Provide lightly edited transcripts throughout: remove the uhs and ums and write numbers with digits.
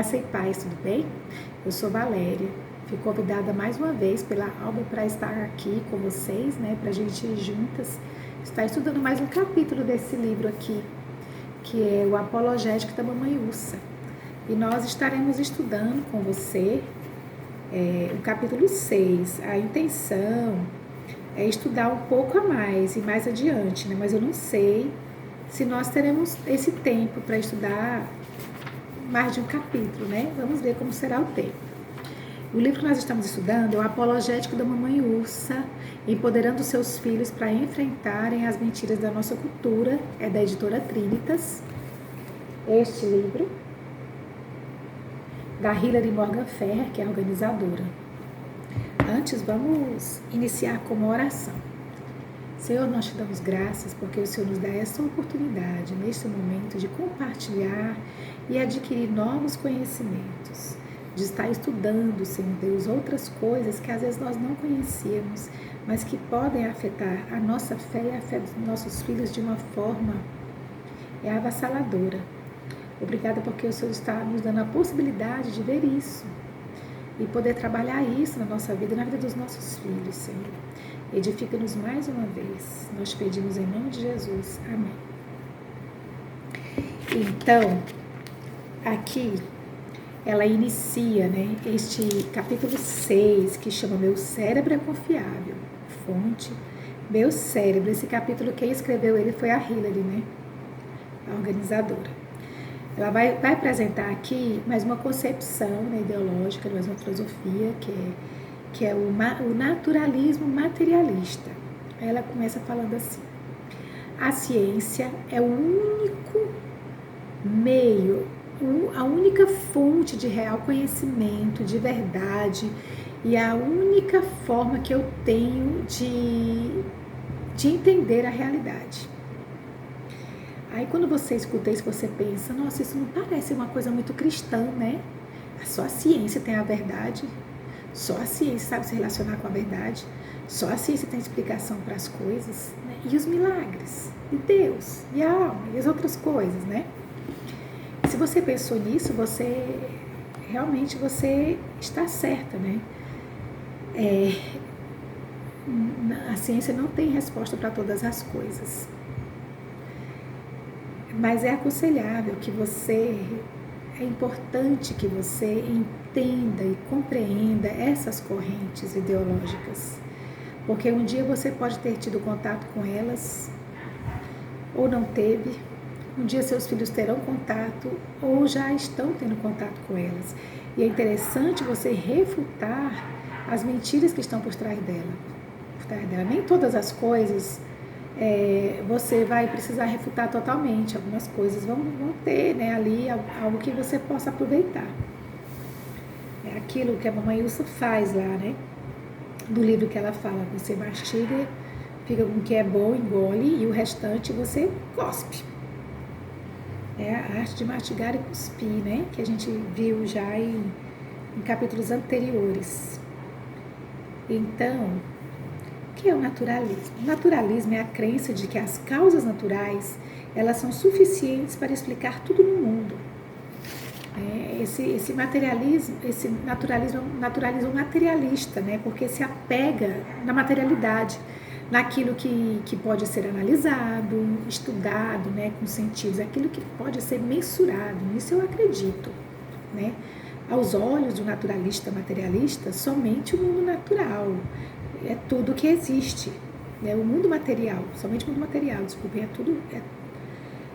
Graça e paz, tudo bem? Eu sou Valéria, fui convidada mais uma vez pela Alba para estar aqui com vocês, né, para a gente ir juntas estar estudando mais um capítulo desse livro aqui, que é o Apologético da Mamãe Ursa. E nós estaremos estudando com você o capítulo 6. A intenção é estudar um pouco a mais e mais adiante, né, mas eu não sei se nós teremos esse tempo para estudar mais de um capítulo, né? Vamos ver como será o tempo. O livro que nós estamos estudando é o Apologético da Mamãe Ursa, empoderando seus filhos para enfrentarem as mentiras da nossa cultura, é da editora Trinitas. Este livro, da Hilary Morgan Ferrer, que é a organizadora. Antes, vamos iniciar com uma oração. Senhor, nós te damos graças porque o Senhor nos dá essa oportunidade, neste momento, de compartilhar e adquirir novos conhecimentos, de estar estudando, Senhor Deus, outras coisas que às vezes nós não conhecíamos, mas que podem afetar a nossa fé e a fé dos nossos filhos de uma forma avassaladora. Obrigada porque o Senhor está nos dando a possibilidade de ver isso e poder trabalhar isso na nossa vida e na vida dos nossos filhos, Senhor. Edifica-nos mais uma vez. Nós pedimos em nome de Jesus. Amém. Então, aqui ela inicia, né, este capítulo 6, que chama Meu Cérebro é Confiável. Fonte, Meu Cérebro. Esse capítulo, quem escreveu ele foi a Hilary, né, a organizadora. Ela vai apresentar aqui mais uma concepção, né, ideológica, mais uma filosofia, que é o naturalismo materialista. Ela começa falando assim: a ciência é o único meio, a única fonte de real conhecimento, de verdade, e a única forma que eu tenho de entender a realidade. Aí quando você escuta isso, você pensa, nossa, isso não parece uma coisa muito cristã, né? Só a ciência tem a verdade, só a ciência sabe se relacionar com a verdade, só a ciência tem explicação para as coisas, né? E os milagres, e Deus, e a alma, e as outras coisas, né? Se você pensou nisso, você está certa, né? A ciência não tem resposta para todas as coisas. Mas é aconselhável que é importante que você entenda e compreenda essas correntes ideológicas, porque um dia você pode ter tido contato com elas, ou não teve, um dia seus filhos terão contato, ou já estão tendo contato com elas, e é interessante você refutar as mentiras que estão por trás dela. Nem todas as coisas você vai precisar refutar totalmente. Algumas coisas vão ter, né, ali algo que você possa aproveitar. É aquilo que a Mamãe Ursa faz lá, né, do livro que ela fala: você mastiga, fica com o que é bom, engole, e o restante você cospe. É a arte de mastigar e cuspir, né, que a gente viu já em capítulos anteriores. Então, o que é o naturalismo? O naturalismo é a crença de que as causas naturais, elas são suficientes para explicar tudo no mundo. Esse naturalismo é um naturalismo materialista, né? Porque se apega na materialidade, naquilo que pode ser analisado, estudado, né, com sentidos, aquilo que pode ser mensurado. Nisso eu acredito, né? Aos olhos do naturalista materialista, somente o mundo natural é tudo que existe, né? O mundo material, somente o mundo material, desculpem,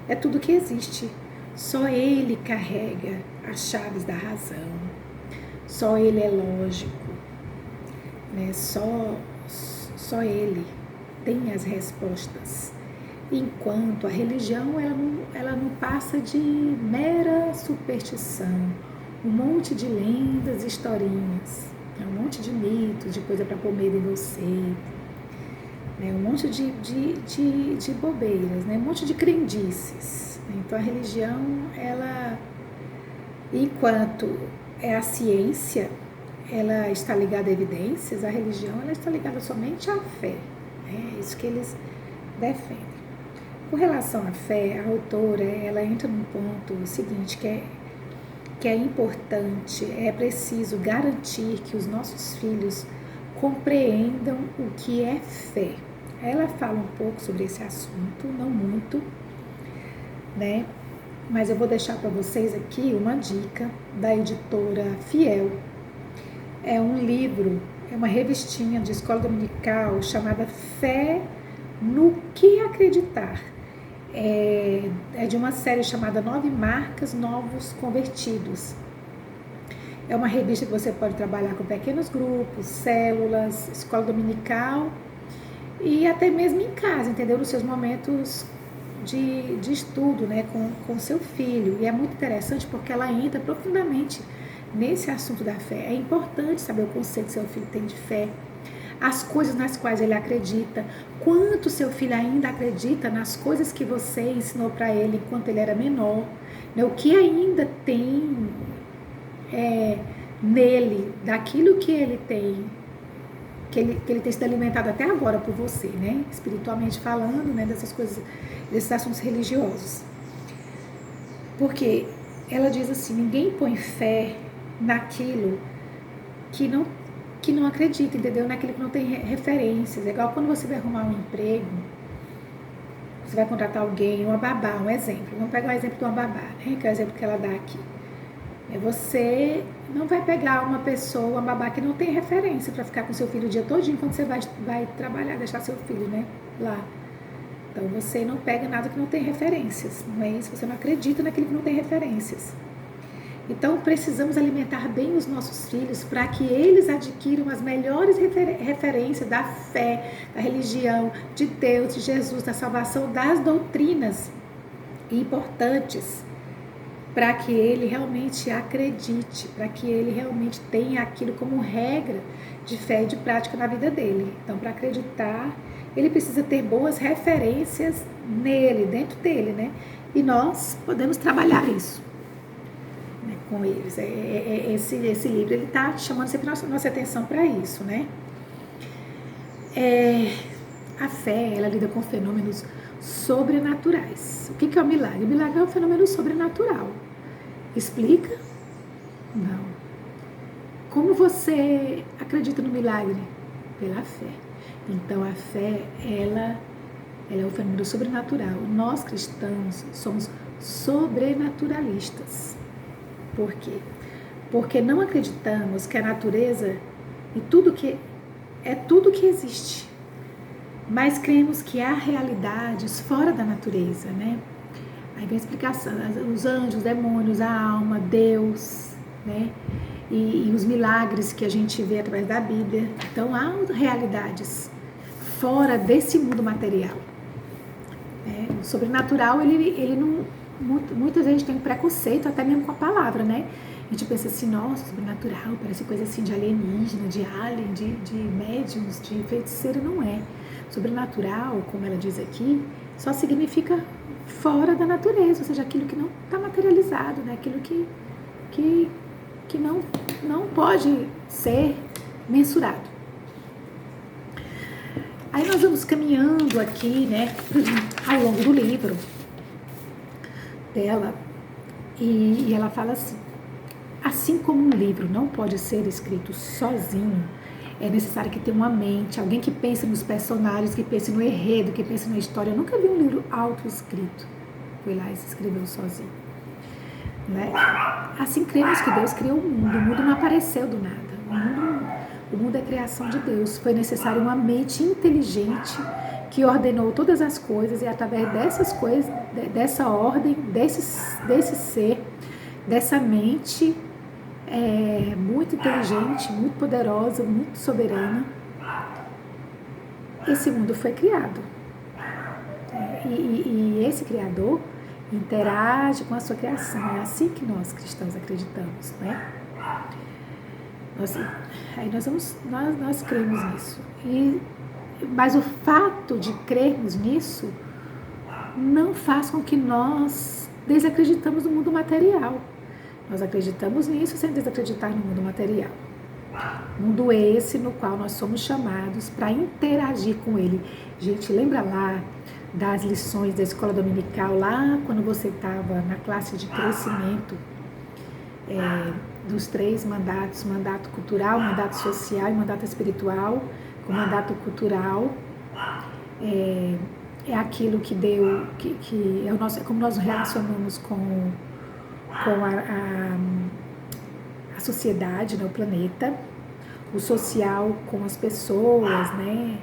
é tudo que existe. Só ele carrega as chaves da razão, só ele é lógico, né? Só ele tem as respostas, enquanto a religião ela não passa de mera superstição, um monte de lendas, historinhas, um monte de mitos, de coisa para pôr medo em você, né? Um monte de bobeiras, né? Um monte de crendices. Então a religião, ela, enquanto é a ciência, ela está ligada a evidências, a religião ela está ligada somente à fé, né? É isso que eles defendem. Com relação à fé, a autora ela entra num ponto seguinte, que é que é importante, é preciso garantir que os nossos filhos compreendam o que é fé. Ela fala um pouco sobre esse assunto, não muito, né? Mas eu vou deixar para vocês aqui uma dica da editora Fiel. É um livro, é uma revistinha de escola dominical chamada Fé no que Acreditar. É de uma série chamada 9 Marcas Novos Convertidos. É uma revista que você pode trabalhar com pequenos grupos, células, escola dominical e até mesmo em casa, entendeu? Nos seus momentos de estudo, né, com seu filho. E é muito interessante porque ela entra profundamente nesse assunto da fé. É importante saber o conceito que seu filho tem de fé, as coisas nas quais ele acredita, quanto seu filho ainda acredita nas coisas que você ensinou para ele enquanto ele era menor, né? O que ainda tem nele, daquilo que ele tem, que ele tem sido alimentado até agora por você, né? Espiritualmente falando, né? Dessas coisas, desses assuntos religiosos. Porque ela diz assim, ninguém põe fé naquilo que não acredita, entendeu? Naquilo que não tem referências. É igual quando você vai arrumar um emprego, você vai contratar alguém, uma babá, um exemplo. Vamos pegar o exemplo de uma babá, né? Que é o exemplo que ela dá aqui. Você não vai pegar uma pessoa, uma babá que não tem referência para ficar com seu filho o dia todinho quando você vai trabalhar, deixar seu filho, né, lá. Então você não pega nada que não tem referências, não é isso? Você não acredita naquilo que não tem referências. Então precisamos alimentar bem os nossos filhos para que eles adquiram as melhores referências da fé, da religião, de Deus, de Jesus, da salvação, das doutrinas importantes, para que ele realmente acredite, para que ele realmente tenha aquilo como regra de fé e de prática na vida dele. Então, para acreditar, ele precisa ter boas referências nele, dentro dele, né? E nós podemos trabalhar isso, né, com eles. Esse livro, ele está chamando sempre nossa atenção para isso, né? A fé, ela lida com fenômenos sobrenaturais. O que é o milagre? O milagre é um fenômeno sobrenatural. Explica? Não. Como você acredita no milagre? Pela fé. Então a fé, ela é um fenômeno sobrenatural. Nós cristãos somos sobrenaturalistas. Por quê? Porque não acreditamos que a natureza e tudo que existe, mas cremos que há realidades fora da natureza, né? Aí vem a explicação, os anjos, os demônios, a alma, Deus, né? E os milagres que a gente vê através da Bíblia. Então há realidades fora desse mundo material. O sobrenatural, ele não... Muita gente tem um preconceito até mesmo com a palavra, né? A gente pensa assim, nossa, sobrenatural, parece coisa assim de alienígena, de alien, de médiums, de feiticeiro. Não é. Sobrenatural, como ela diz aqui, só significa fora da natureza, ou seja, aquilo que não está materializado, né? Aquilo que não pode ser mensurado. Aí nós vamos caminhando aqui, né, ao longo do livro dela, e ela fala assim como um livro não pode ser escrito sozinho, é necessário que tenha uma mente, alguém que pense nos personagens, que pense no enredo, que pense na história. Eu nunca vi um livro autoescrito. Foi lá e se escreveu sozinho, né? Assim cremos que Deus criou o mundo não apareceu do nada. O mundo é criação de Deus. Foi necessário uma mente inteligente que ordenou todas as coisas, e através dessas coisas, dessa ordem, desse ser, dessa mente muito inteligente, muito poderosa, muito soberana, esse mundo foi criado. E esse Criador interage com a sua criação. É assim que nós cristãos acreditamos, né? Nós cremos nisso. Mas o fato de crermos nisso não faz com que nós desacreditamos no mundo material. Nós acreditamos nisso sem desacreditar no mundo material. Mundo esse no qual nós somos chamados para interagir com ele. Gente, lembra lá das lições da escola dominical, lá quando você estava na classe de crescimento? dos 3 mandatos, mandato cultural, mandato social e mandato espiritual. O mandato cultural é aquilo que deu, que é o nosso, como nós nos relacionamos com a sociedade, né, o planeta. O social com as pessoas, né,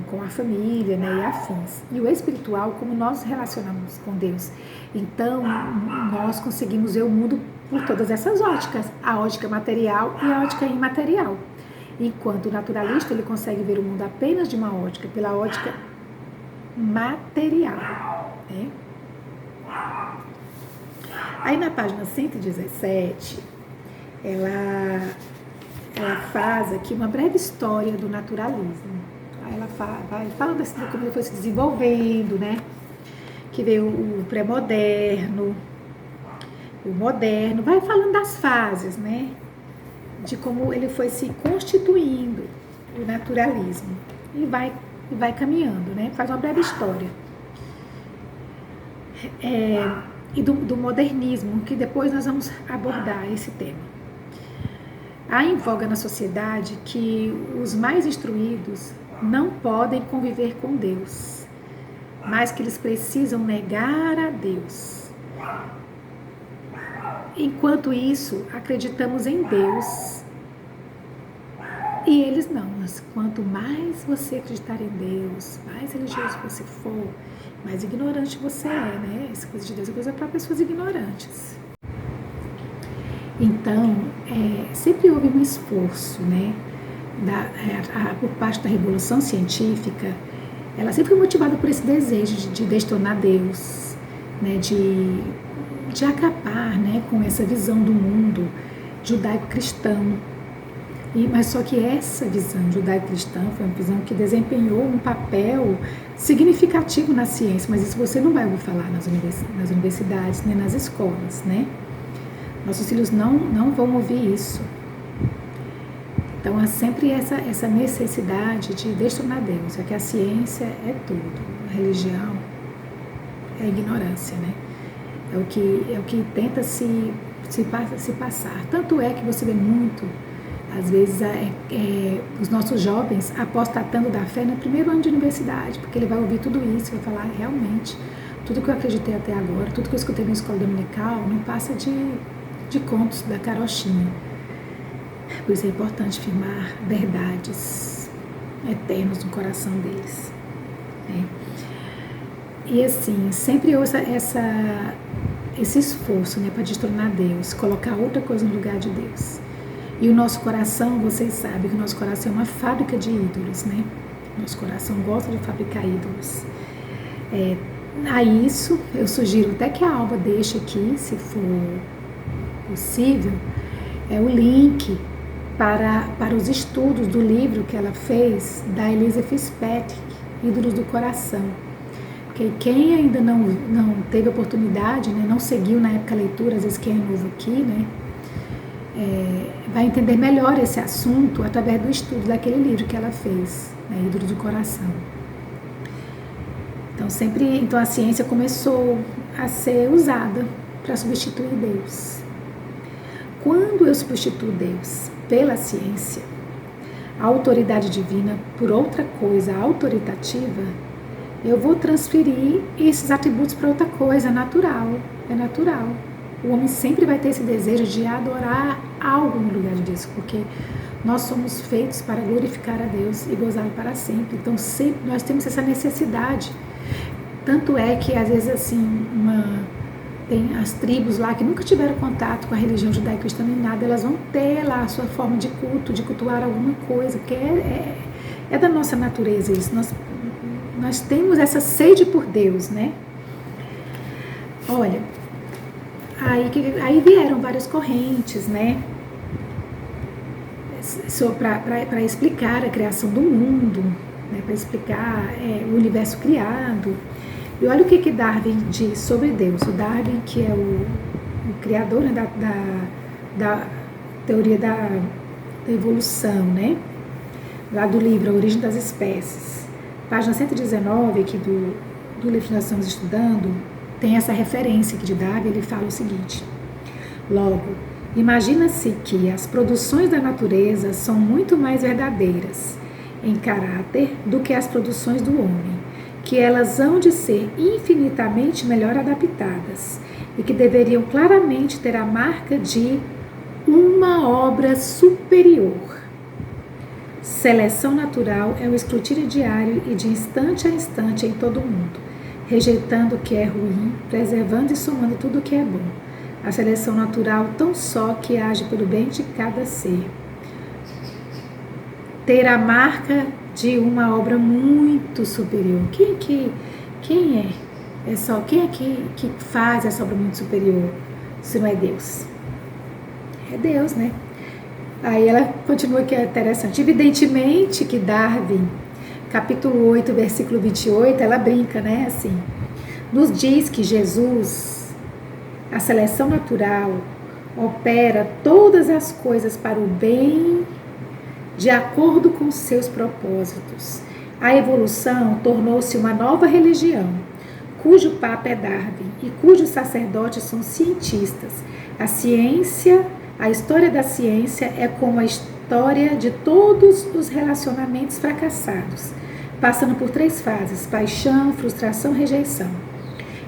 com a família, né, e afins. E o espiritual, como nós nos relacionamos com Deus. Então, nós conseguimos ver o mundo por todas essas óticas, a ótica material e a ótica imaterial. Enquanto o naturalista, ele consegue ver o mundo apenas de uma ótica, pela ótica material, né? Aí na página 117, ela faz aqui uma breve história do naturalismo. Aí ela vai falando assim, como ele foi se desenvolvendo, né? Que veio o pré-moderno, o moderno, vai falando das fases, né? De como ele foi se constituindo, o naturalismo. E vai caminhando, né? Faz uma breve história. E do modernismo, que depois nós vamos abordar esse tema. Há em voga na sociedade que os mais instruídos não podem conviver com Deus, mas que eles precisam negar a Deus. Enquanto isso, acreditamos em Deus e eles não. Mas quanto mais você acreditar em Deus, mais religioso você for, mais ignorante você é, né? Essa coisa de Deus é coisa para pessoas ignorantes. Então, sempre houve um esforço, né, por parte da Revolução Científica. Ela sempre foi motivada por esse desejo de destronar Deus, né, de acabar, né, com essa visão do mundo judaico-cristão. Mas só que essa visão judaico-cristã foi uma visão que desempenhou um papel significativo na ciência, mas isso você não vai ouvir falar nas universidades nem nas escolas, né? Nossos filhos não vão ouvir isso. Então, há sempre essa necessidade de destronar Deus. É que a ciência é tudo. A religião é a ignorância, né? É o que tenta se passar. Tanto é que você vê muito, às vezes, os nossos jovens apostatando da fé no primeiro ano de universidade, porque ele vai ouvir tudo isso e vai falar, realmente, tudo que eu acreditei até agora, tudo que eu escutei na escola dominical, não passa de contos da carochinha. Por isso é importante firmar verdades eternas no coração deles, né? E assim, sempre houve esse esforço, né, para destronar Deus, colocar outra coisa no lugar de Deus. E o nosso coração, vocês sabem que o nosso coração é uma fábrica de ídolos, né? Nosso coração gosta de fabricar ídolos. A isso, eu sugiro até que a Alba deixe aqui, se for possível, o link para os estudos do livro que ela fez, da Elisa Fitzpatrick, Ídolos do Coração. Porque quem ainda não teve oportunidade, né, não seguiu na época a leitura, às vezes quem é novo aqui, né, vai entender melhor esse assunto através do estudo daquele livro que ela fez, né, Ídolos do Coração. Então a ciência começou a ser usada para substituir Deus. Quando eu substituo Deus pela ciência, a autoridade divina por outra coisa autoritativa, eu vou transferir esses atributos para outra coisa, é natural. O homem sempre vai ter esse desejo de adorar algo no lugar de Deus, porque nós somos feitos para glorificar a Deus e gozá-lo para sempre. Então sempre nós temos essa necessidade. Tanto é que às vezes assim, tem as tribos lá que nunca tiveram contato com a religião judaico-cristã nem nada, elas vão ter lá a sua forma de culto, de cultuar alguma coisa, que é da nossa natureza isso. Nós temos essa sede por Deus, né? Olha, aí vieram várias correntes, né? Para explicar a criação do mundo, né? Para explicar o universo criado. E olha o que Darwin diz sobre Deus. O Darwin, que é o criador, né, da teoria da evolução, né? Lá do livro A Origem das Espécies. Página 119, aqui do livro que nós estamos estudando, tem essa referência aqui de Darwin. Ele fala o seguinte: Logo, imagina-se que as produções da natureza são muito mais verdadeiras em caráter do que as produções do homem, que elas hão de ser infinitamente melhor adaptadas e que deveriam claramente ter a marca de uma obra superior. Seleção natural é o escrutínio diário e de instante a instante em todo o mundo, rejeitando o que é ruim, preservando e somando tudo o que é bom. A seleção natural tão só que age pelo bem de cada ser. Ter a marca de uma obra muito superior. Quem é? Quem é que faz essa obra muito superior, se não é Deus? É Deus, né? Aí ela continua, que é interessante. Evidentemente que Darwin, capítulo 8, versículo 28, ela brinca, né? Assim, nos diz que Jesus, a seleção natural, opera todas as coisas para o bem de acordo com seus propósitos. A evolução tornou-se uma nova religião, cujo papa é Darwin e cujos sacerdotes são cientistas. A história da ciência é como a história de todos os relacionamentos fracassados, passando por 3 fases: paixão, frustração, rejeição.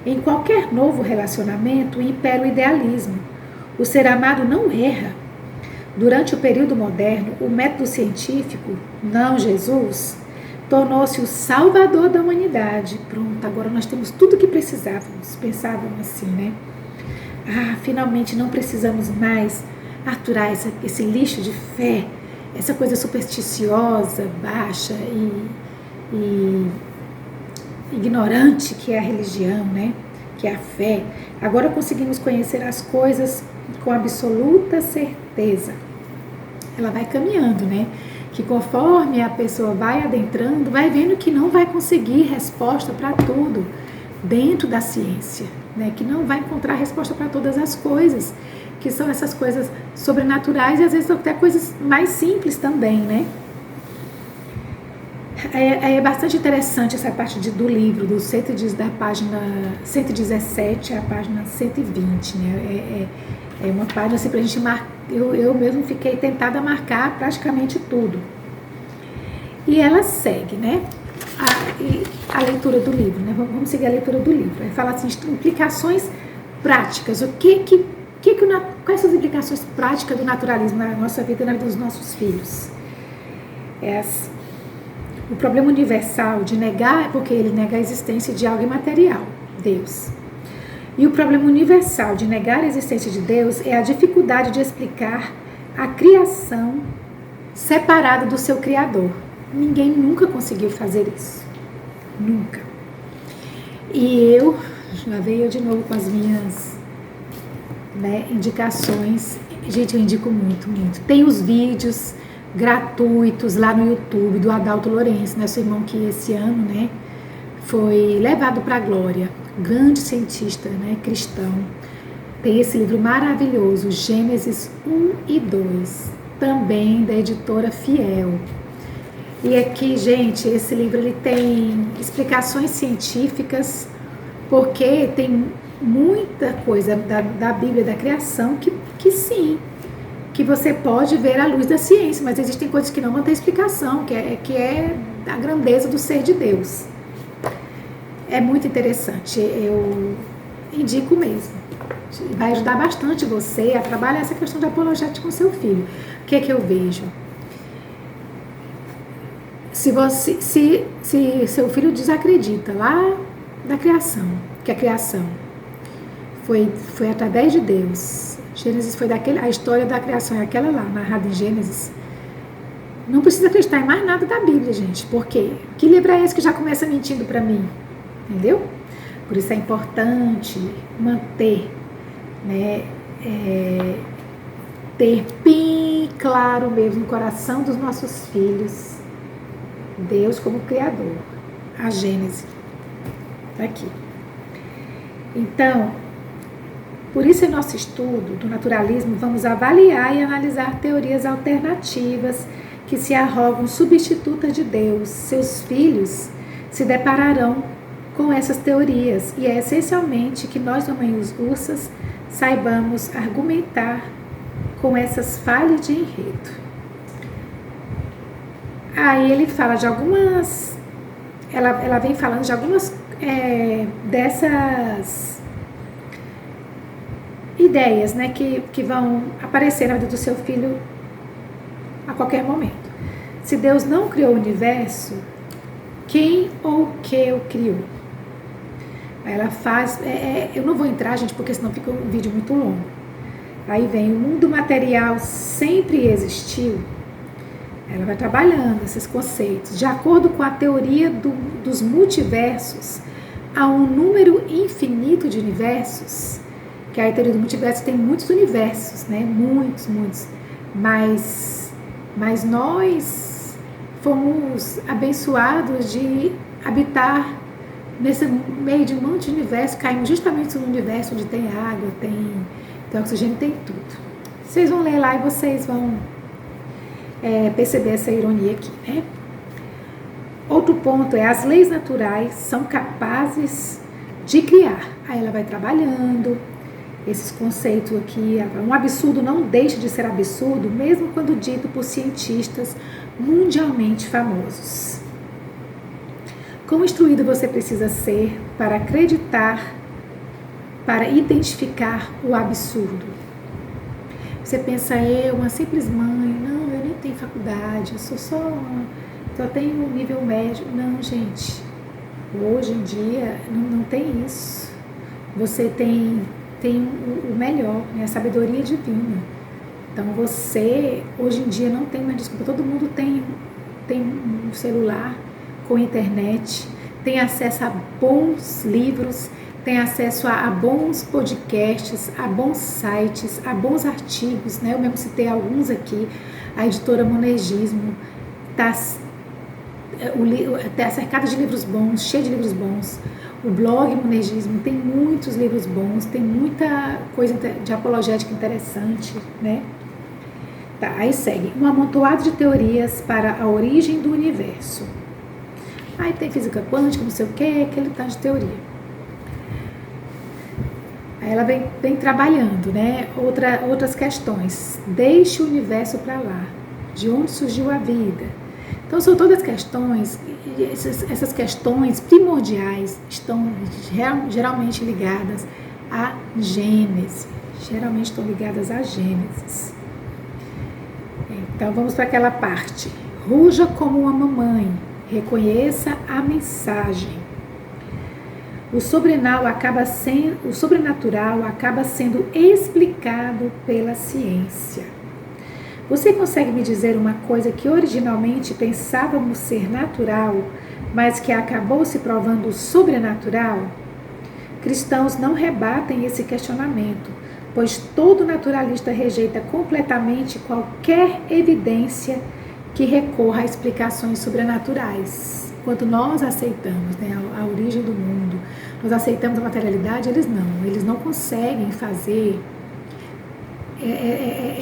Em qualquer novo relacionamento impera o idealismo. O ser amado não erra. Durante o período moderno, o método científico, não Jesus, tornou-se o salvador da humanidade. Pronto, agora nós temos tudo o que precisávamos. Pensavam assim, né? Finalmente não precisamos mais aturar esse lixo de fé, essa coisa supersticiosa, baixa e ignorante que é a religião, né? Que é a fé. Agora conseguimos conhecer as coisas com absoluta certeza. Ela vai caminhando, né? Que conforme a pessoa vai adentrando, vai vendo que não vai conseguir resposta para tudo dentro da ciência, né? Que não vai encontrar resposta para todas as coisas, que são essas coisas sobrenaturais e às vezes até coisas mais simples também, né? É bastante interessante essa parte do livro, da página 117 à página 120, né? É uma página assim pra gente marcar. Eu mesmo fiquei tentada a marcar praticamente tudo. E ela segue, né? A leitura do livro, né? Vamos seguir a leitura do livro. Ele fala assim, implicações práticas. Quais são as implicações práticas do naturalismo na nossa vida e na vida dos nossos filhos? O problema universal de negar é porque ele nega a existência de algo imaterial, Deus. E o problema universal de negar a existência de Deus é a dificuldade de explicar a criação separada do seu Criador. Ninguém nunca conseguiu fazer isso. Nunca. E lá venho eu de novo com as minhas, né, indicações. Gente, eu indico muito, muito. Tem os vídeos gratuitos lá no YouTube do Adalto Lourenço, nosso irmão que esse ano, né, foi levado para a glória, grande cientista, né, cristão. Tem esse livro maravilhoso, Gênesis 1 e 2, também da editora Fiel. E aqui, gente, esse livro ele tem explicações científicas, porque tem muita coisa da Bíblia, da criação, que sim, que você pode ver à luz da ciência, mas existem coisas que não têm explicação, que é a grandeza do ser de Deus. É muito interessante, eu indico mesmo. Vai ajudar bastante você a trabalhar essa questão de apologética com seu filho. O que é que eu vejo? Se seu filho desacredita lá da criação, que a criação foi através de Deus, Gênesis foi a história da criação é aquela lá, narrada em Gênesis, não precisa acreditar em mais nada da Bíblia, gente, porque que livro é esse que já começa mentindo para mim? Entendeu? Por isso é importante manter, né, ter bem claro mesmo no coração dos nossos filhos Deus como Criador, a Gênese, tá aqui. Então, por isso em nosso estudo do naturalismo vamos avaliar e analisar teorias alternativas que se arrogam substitutas de Deus. Seus filhos se depararão com essas teorias e é essencialmente que nós, mamães ursas, saibamos argumentar com essas falhas de enredo. Aí ele fala de algumas, ela vem falando de algumas dessas ideias, né, que vão aparecer na vida do seu filho a qualquer momento. Se Deus não criou o universo, quem ou o que o criou? Aí ela faz, eu não vou entrar, gente, porque senão fica um vídeo muito longo. Aí vem, o mundo material sempre existiu. Ela vai trabalhando esses conceitos. De acordo com a teoria dos multiversos, há um número infinito de universos, que a teoria do multiverso tem muitos universos, né? Muitos. Mas nós fomos abençoados de habitar nesse meio de um monte de universo, caímos justamente no universo onde tem água, tem oxigênio, tem tudo. Vocês vão ler lá e vocês vão perceber essa ironia aqui, né? Outro ponto é, as leis naturais são capazes de criar. Aí ela vai trabalhando esses conceitos aqui. Um absurdo não deixa de ser absurdo, mesmo quando dito por cientistas mundialmente famosos. Quão instruído você precisa ser para acreditar, para identificar o absurdo? Você pensa, uma simples mãe, não, eu nem tenho faculdade, eu só tenho nível médio. Não, gente, hoje em dia não tem isso. Você tem o melhor, né, a sabedoria divina. Então você, hoje em dia, não tem mais desculpa. Todo mundo tem um celular com internet, tem acesso a bons livros, tem acesso a bons podcasts, a bons sites, a bons artigos, né? Eu mesmo citei alguns aqui. A editora Monergismo está cercada de livros bons, cheia de livros bons. O blog Monergismo tem muitos livros bons, tem muita coisa de apologética interessante, né? Tá, aí segue. Um amontoado de teorias para a origem do universo. Aí tem física quântica, não sei o que, aquele tanto de teoria. Aí ela vem trabalhando, né? Outras questões. Deixe o universo para lá. De onde surgiu a vida? Então, são todas questões, essas questões primordiais estão geralmente ligadas à Gênese. Geralmente estão ligadas à Gênesis. Então, vamos para aquela parte. Ruja como uma mamãe. Reconheça a mensagem. O sobrenatural acaba sendo explicado pela ciência. Você consegue me dizer uma coisa que originalmente pensávamos ser natural, mas que acabou se provando sobrenatural? Cristãos não rebatem esse questionamento, pois todo naturalista rejeita completamente qualquer evidência que recorra a explicações sobrenaturais. Enquanto nós aceitamos, né, a origem do mundo, nós aceitamos a materialidade, eles não conseguem fazer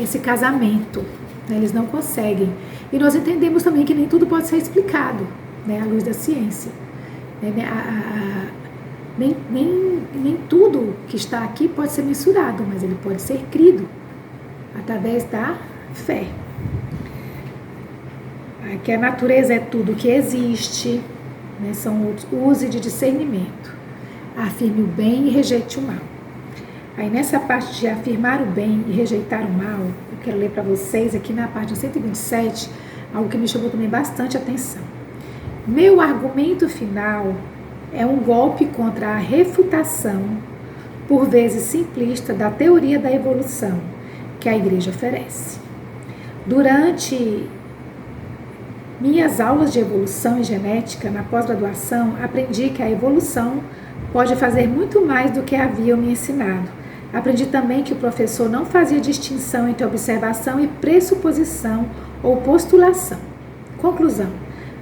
esse casamento, né, eles não conseguem. E nós entendemos também que nem tudo pode ser explicado, né, à luz da ciência. Nem tudo que está aqui pode ser mensurado, mas ele pode ser crido através da fé. Que a natureza é tudo que existe, né? Use de discernimento. Afirme o bem e rejeite o mal. Aí nessa parte de afirmar o bem e rejeitar o mal, eu quero ler para vocês aqui na página 127, algo que me chamou também bastante atenção. Meu argumento final é um golpe contra a refutação, por vezes simplista, da teoria da evolução que a igreja oferece. Durante minhas aulas de evolução e genética na pós-graduação, aprendi que a evolução pode fazer muito mais do que haviam me ensinado. Aprendi também que o professor não fazia distinção entre observação e pressuposição ou postulação. Conclusão: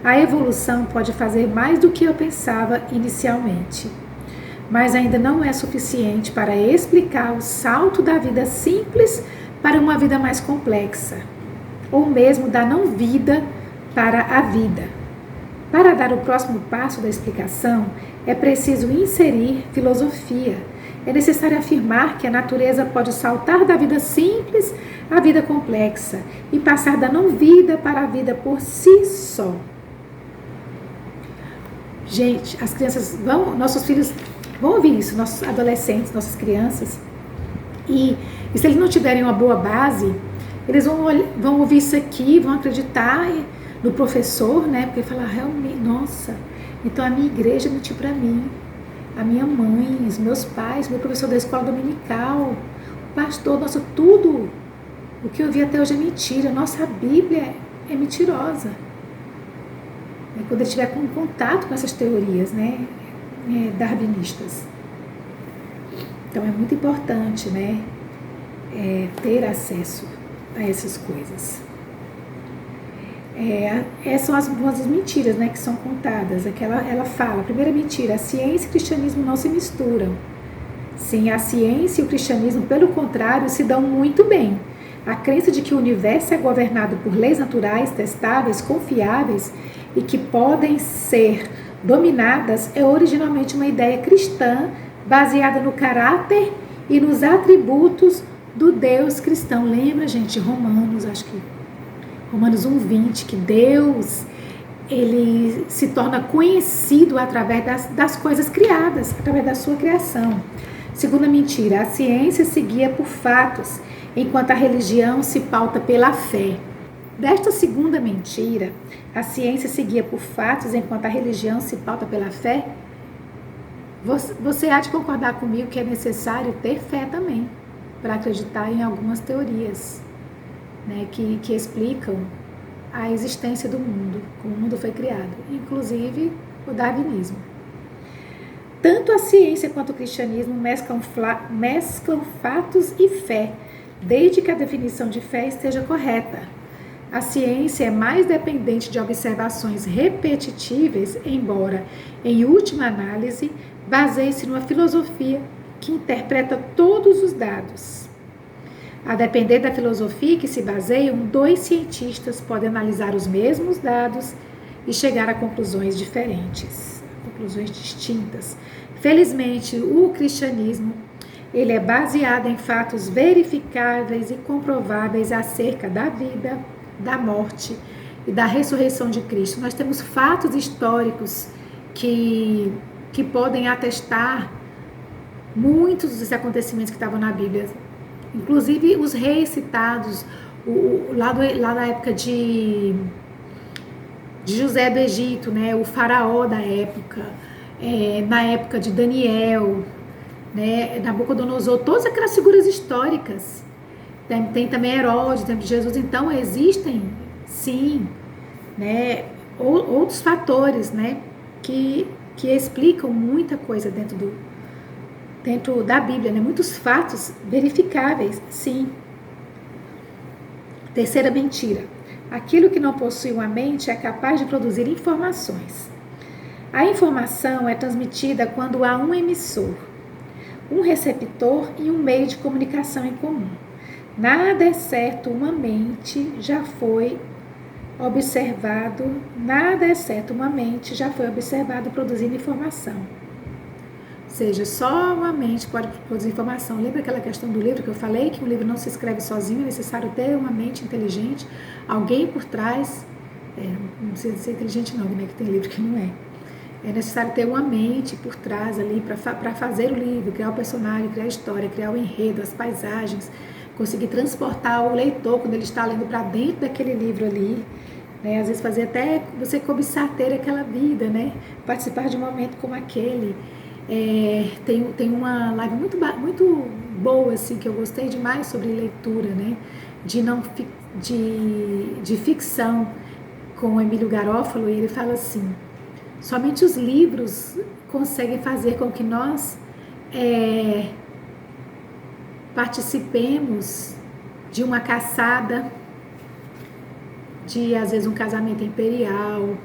a evolução pode fazer mais do que eu pensava inicialmente, mas ainda não é suficiente para explicar o salto da vida simples para uma vida mais complexa, ou mesmo da não-vida para a vida. Para dar o próximo passo da explicação, é preciso inserir filosofia É necessário afirmar que a natureza pode saltar da vida simples à vida complexa e passar da não-vida para a vida por si só. Gente, as crianças nossos filhos vão ouvir isso, nossos adolescentes, nossas crianças, e se eles não tiverem uma boa base, eles vão ouvir isso aqui, vão acreditar no professor, né? Porque falar, realmente, nossa, então a minha igreja mentiu para mim, a minha mãe, os meus pais, meu professor da escola dominical, o pastor, nossa, tudo o que eu vi até hoje é mentira, nossa Bíblia é mentirosa. Quando ele estiver com contato com essas teorias, né, darwinistas. Então é muito importante, né, ter acesso a essas coisas. Essas são algumas das mentiras, né, que são contadas. Ela fala, a primeira mentira, a ciência e o cristianismo não se misturam. Sim, a ciência e o cristianismo, pelo contrário, se dão muito bem. A crença de que o universo é governado por leis naturais, testáveis, confiáveis e que podem ser dominadas é originalmente uma ideia cristã baseada no caráter e nos atributos do Deus cristão. Lembra, gente, Romanos 1:20, que Deus, ele se torna conhecido através das coisas criadas, através da sua criação. Segunda mentira, a ciência se guia por fatos, enquanto a religião se pauta pela fé. Desta segunda mentira, a ciência se guia por fatos, enquanto a religião se pauta pela fé, você há de concordar comigo que é necessário ter fé também, para acreditar em algumas teorias, né, que explicam a existência do mundo, como o mundo foi criado, inclusive o darwinismo. Tanto a ciência quanto o cristianismo mesclam fatos e fé, desde que a definição de fé esteja correta. A ciência é mais dependente de observações repetitivas, embora, em última análise, baseie-se numa filosofia que interpreta todos os dados. A depender da filosofia que se baseiam, dois cientistas podem analisar os mesmos dados e chegar a conclusões diferentes, conclusões distintas. Felizmente, o cristianismo ele é baseado em fatos verificáveis e comprováveis acerca da vida, da morte e da ressurreição de Cristo. Nós temos fatos históricos que podem atestar muitos dos acontecimentos que estavam na Bíblia. Inclusive os reis citados, lá da época de José do Egito, né, o faraó da época, na época de Daniel, né, Nabucodonosor, todas aquelas figuras históricas. Tem também Herodes, no tempo de Jesus. Então existem, sim, né, outros fatores, né, que explicam muita coisa dentro da Bíblia, né, muitos fatos verificáveis, sim. Terceira mentira. Aquilo que não possui uma mente é capaz de produzir informações. A informação é transmitida quando há um emissor, um receptor e um meio de comunicação em comum. Nada exceto uma mente já foi observado produzindo informação. Ou seja, só uma mente pode produzir informação. Lembra aquela questão do livro que eu falei, que um livro não se escreve sozinho, é necessário ter uma mente inteligente, alguém por trás, não precisa ser inteligente não, né, que tem livro que não é. É necessário ter uma mente por trás ali para fazer o livro, criar o personagem, criar a história, criar o enredo, as paisagens, conseguir transportar o leitor quando ele está lendo para dentro daquele livro ali, né? Às vezes fazer até você cobiçar ter aquela vida, né? Participar de um momento como aquele. Tem uma live muito boa, assim, que eu gostei demais sobre leitura, né? De ficção, com o Emílio Garofalo, e ele fala assim: somente os livros conseguem fazer com que nós participemos de uma caçada, de às vezes um casamento imperial,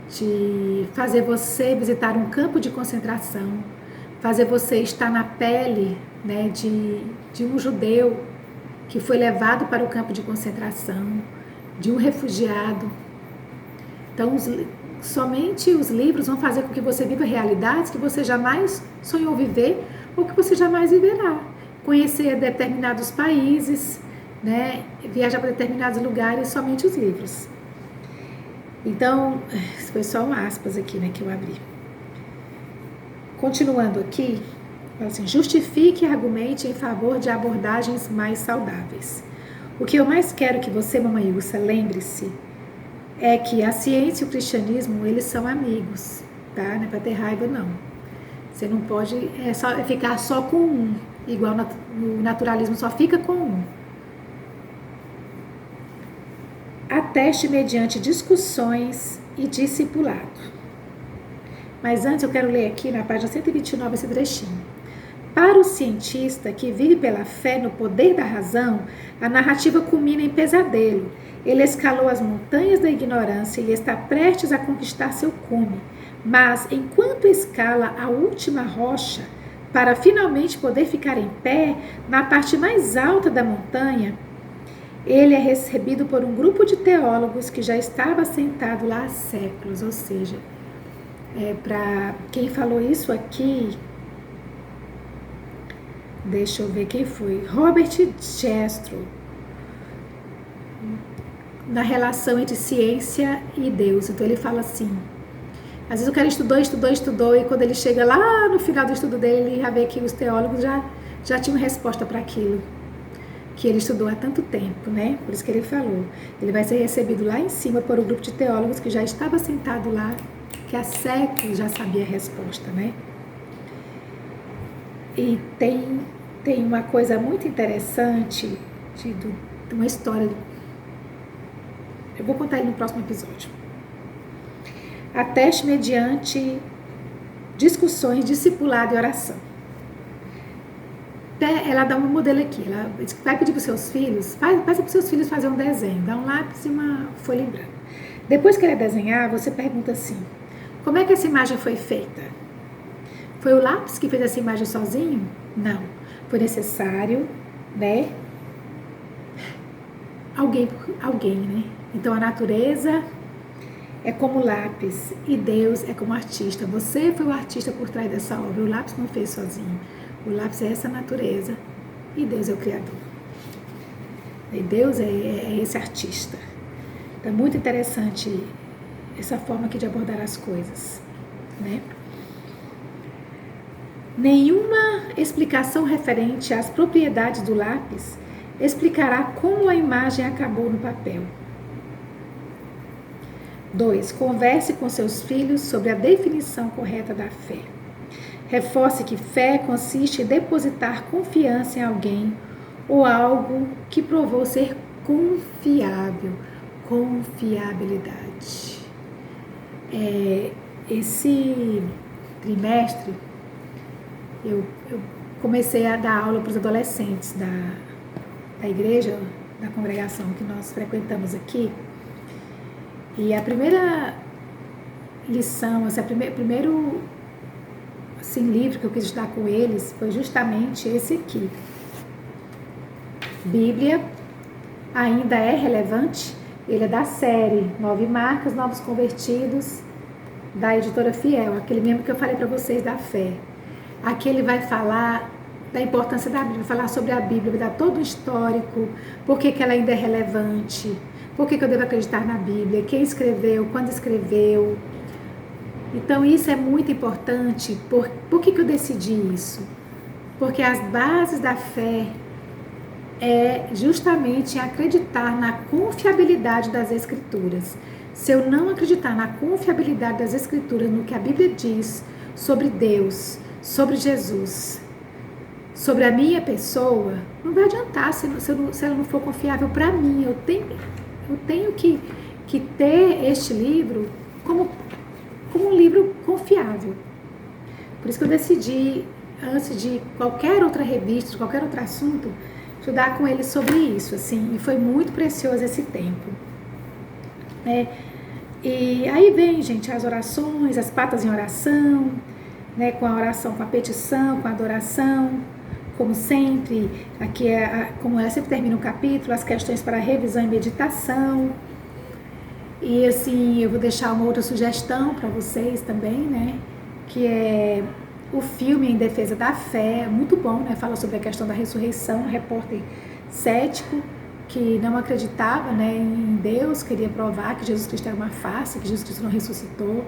de fazer você visitar um campo de concentração, fazer você estar na pele, né, de um judeu que foi levado para o campo de concentração, de um refugiado. Então somente os livros vão fazer com que você viva realidades que você jamais sonhou viver ou que você jamais viverá. Conhecer determinados países, né? Viajar para determinados lugares, somente os livros. Então, foi só um aspas aqui, né, que eu abri. Continuando aqui, fala assim, justifique e argumente em favor de abordagens mais saudáveis. O que eu mais quero que você, mamãe Ilsa, lembre-se é que a ciência e o cristianismo, eles são amigos, tá? Não é para ter raiva, não. Você não pode ficar só com um, igual no naturalismo só fica com um. Ateste mediante discussões e discipulado. Mas antes eu quero ler aqui na página 129 esse trechinho. Para o cientista que vive pela fé no poder da razão, a narrativa culmina em pesadelo. Ele escalou as montanhas da ignorância e está prestes a conquistar seu cume. Mas, enquanto escala a última rocha, para finalmente poder ficar em pé, na parte mais alta da montanha, ele é recebido por um grupo de teólogos que já estava sentado lá há séculos. Ou seja, para quem falou isso aqui, deixa eu ver quem foi, Robert Jastrow, na relação entre ciência e Deus. Então ele fala assim, às vezes o cara estudou, e quando ele chega lá no final do estudo dele, ele já vê que os teólogos já tinham resposta para aquilo que ele estudou há tanto tempo, né? Por isso que ele falou, ele vai ser recebido lá em cima por um grupo de teólogos que já estava sentado lá, que há séculos já sabia a resposta, né? E tem uma coisa muito interessante de uma história. Eu vou contar ele no próximo episódio. Ateste mediante discussões, discipulado e oração. Ela dá um modelo aqui. Ela vai pedir para os seus filhos, faz para os seus filhos fazer um desenho, dá um lápis e uma folha em branco. Depois que ele desenhar, você pergunta assim, como é que essa imagem foi feita? Foi o lápis que fez essa imagem sozinho? Não. Foi necessário, né? Alguém, né? Então a natureza é como lápis e Deus é como artista. Você foi o artista por trás dessa obra. O lápis não fez sozinho. O lápis é essa natureza e Deus é o Criador. E Deus é esse artista. Então é muito interessante essa forma aqui de abordar as coisas, né? Nenhuma explicação referente às propriedades do lápis explicará como a imagem acabou no papel. 2. Converse com seus filhos sobre a definição correta da fé. Reforce que fé consiste em depositar confiança em alguém ou algo que provou ser confiável. Confiabilidade. Esse trimestre eu comecei a dar aula para os adolescentes da igreja, da congregação que nós frequentamos aqui. E a primeira lição, assim, primeiro assim, livro que eu quis estudar com eles foi justamente esse aqui. Bíblia ainda é relevante? Ele é da série 9 Marcas, Novos Convertidos, da editora Fiel, aquele mesmo que eu falei para vocês da fé. Aqui ele vai falar da importância da Bíblia, vai falar sobre a Bíblia, vai dar todo o histórico, por que ela ainda é relevante, por que eu devo acreditar na Bíblia, quem escreveu, quando escreveu. Então isso é muito importante. Por que eu decidi isso? Porque as bases da fé é justamente acreditar na confiabilidade das Escrituras. Se eu não acreditar na confiabilidade das Escrituras, no que a Bíblia diz sobre Deus, sobre Jesus, sobre a minha pessoa, não vai adiantar se ela não for confiável para mim. Eu tenho que ter este livro como um livro confiável. Por isso que eu decidi, antes de qualquer outra revista, qualquer outro assunto, estudar com eles sobre isso, assim, e foi muito precioso esse tempo. E aí vem, gente, as orações, as patas em oração, né, com a oração, com a petição, com a adoração, como sempre, como ela sempre termina um capítulo, as questões para revisão e meditação. E assim, eu vou deixar uma outra sugestão para vocês também, né? Que é o filme Em Defesa da Fé, muito bom, né? Fala sobre a questão da ressurreição, um repórter cético que não acreditava, né, em Deus, queria provar que Jesus Cristo era uma farsa, que Jesus Cristo não ressuscitou.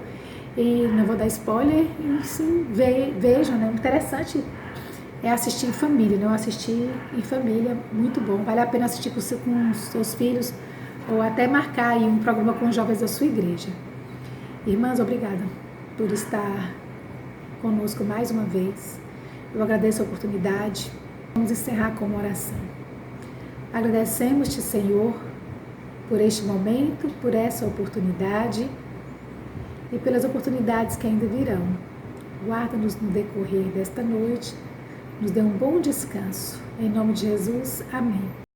E não vou dar spoiler, e sim, vejam, né? Interessante é assistir em família, não assistir em família, muito bom. Vale a pena assistir com os seus filhos ou até marcar aí um programa com os jovens da sua igreja. Irmãs, obrigada por estar conosco mais uma vez. Eu agradeço a oportunidade. Vamos encerrar com uma oração. Agradecemos-te, Senhor, por este momento, por essa oportunidade e pelas oportunidades que ainda virão. Guarda-nos no decorrer desta noite, nos dê um bom descanso. Em nome de Jesus, amém.